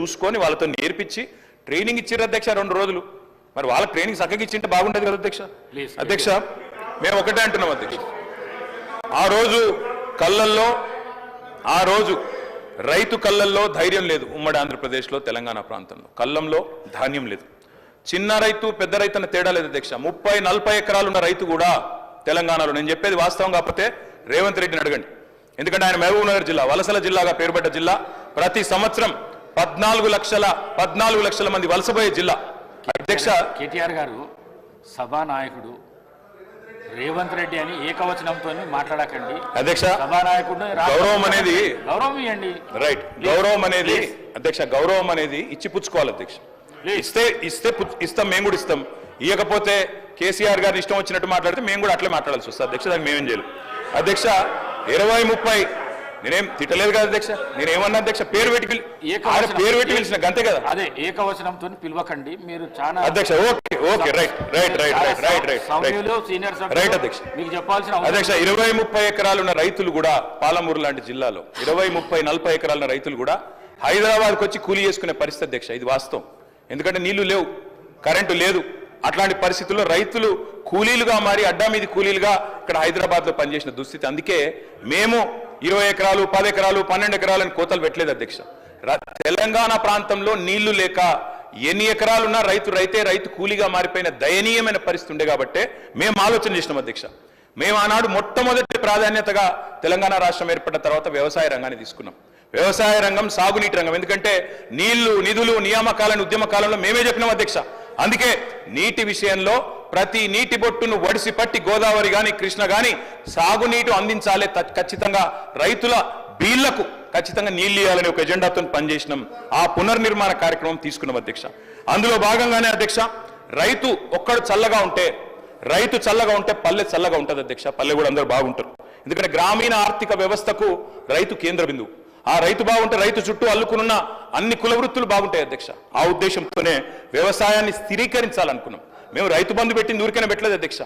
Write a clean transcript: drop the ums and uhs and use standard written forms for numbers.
చూసుకొని వాళ్ళతో నేర్పించి ట్రైనింగ్ ఇచ్చిర్రు అధ్యక్ష 2 రోజులు. మరి వాళ్ళ ట్రైనింగ్ చక్కగా ఇచ్చింటే బాగుండేది కదా అధ్యక్ష. అధ్యక్ష మేము ఒకటే అంటున్నాం అధ్యక్ష, ఆ రోజు రైతు కళ్ళల్లో ధైర్యం లేదు. ఉమ్మడి ఆంధ్రప్రదేశ్లో తెలంగాణ ప్రాంతంలో కళ్ళంలో ధాన్యం లేదు. చిన్న రైతు పెద్ద రైతు అన్న తేడా లేదు అధ్యక్ష. 30-40 ఎకరాలు ఉన్న రైతు కూడా తెలంగాణలో, నేను చెప్పేది వాస్తవం కాకపోతే రేవంత్ రెడ్డిని అడగండి, ఎందుకంటే ఆయన మహబూబ్ నగర్ జిల్లా వలసల జిల్లాగా పేరుపడ్డ జిల్లా. ప్రతి సంవత్సరం 14 లక్షల మంది వలసపోయే జిల్లా. అధ్యక్ష కేటీఆర్ గారు సభానాయకుడు రేవంత్ రెడ్డి అని ఏకవచనంతో మాట్లాడకండి అధ్యక్ష. సభానాయకుడు గౌరవం అనేది గౌరవం ఇవ్వండి. రైట్, గౌరవం అనేది అధ్యక్ష, గౌరవం అనేది ఇచ్చిపుచ్చుకోవాలి అధ్యక్ష. ఇస్తాం, మేము కూడా ఇస్తాం. ఇవ్వకపోతే కేసీఆర్ గారు ఇష్టం వచ్చినట్టు మాట్లాడితే మేము కూడా అట్లే మాట్లాడాల్సి వస్తుంది అధ్యక్ష. దానికి మేమేం చేయాలి అధ్యక్ష. 20-30 నేనేం తిట్టలేదు కదా అధ్యక్ష, నేనేమన్నా అధ్యక్ష పేరు పెట్టి పిలిచిన అంతే కదా. అదే ఏకవచనంతో పిలవకండి మీరు చాలా అధ్యక్ష. ఓకే రైట్ అధ్యక్ష. మీకు చెప్పాల్సిన అధ్యక్ష 20-30 ఎకరాలు ఉన్న రైతులు కూడా పాలమూరు లాంటి జిల్లాలో 20-30-40 ఎకరాల రైతులు కూడా హైదరాబాద్కి వచ్చి కూలీ చేసుకునే పరిస్థితి అధ్యక్ష. ఇది వాస్తవం. ఎందుకంటే నీళ్లు లేవు, కరెంటు లేదు. అట్లాంటి పరిస్థితుల్లో రైతులు కూలీలుగా మారి అడ్డా మీది కూలీలుగా ఇక్కడ హైదరాబాద్లో పనిచేసిన దుస్థితి. అందుకే మేము 20 ఎకరాలు 10 ఎకరాలు 12 ఎకరాలని కోతలు పెట్టలేదు అధ్యక్ష. తెలంగాణ ప్రాంతంలో నీళ్లు లేక ఎన్ని ఎకరాలున్నా రైతు కూలీగా మారిపోయిన దయనీయమైన పరిస్థితి ఉండే కాబట్టే మేము ఆలోచన చేసినాం అధ్యక్ష. మేము ఆనాడు మొట్టమొదటి ప్రాధాన్యతగా తెలంగాణ రాష్ట్రం ఏర్పడిన తర్వాత వ్యవసాయ రంగాన్ని తీసుకున్నాం. వ్యవసాయ రంగం, సాగునీటి రంగం. ఎందుకంటే నీళ్లు, నిధులు, నియామకాలను ఉద్యమ కాలంలో మేమే చెప్పినాం అధ్యక్ష. అందుకే నీటి విషయంలో ప్రతి నీటి బొట్టును ఒడిసి పట్టి గోదావరి గాని కృష్ణ గాని సాగునీటి అందించాలి, ఖచ్చితంగా రైతుల బీళ్లకు ఖచ్చితంగా నీళ్లు ఇవ్వాలని ఒక ఎజెండాతో పనిచేసినాం. ఆ పునర్నిర్మాణ కార్యక్రమం తీసుకున్నాం అధ్యక్ష. అందులో భాగంగానే అధ్యక్ష, రైతు చల్లగా ఉంటే పల్లె చల్లగా ఉంటుంది అధ్యక్ష. పల్లె కూడా అందరూ బాగుంటారు. ఎందుకంటే గ్రామీణ ఆర్థిక వ్యవస్థకు రైతు కేంద్ర బిందువు. ఆ రైతు బాగుంటే రైతు చుట్టూ అల్లుకున్న అన్ని కుల వృత్తులు బాగుంటాయి అధ్యక్ష. ఆ ఉద్దేశంతోనే వ్యవసాయాన్ని స్థిరీకరించాలనుకున్నాం. మేము రైతు బంధు పెట్టింది ఊరికైనా పెట్టలేదు అధ్యక్ష.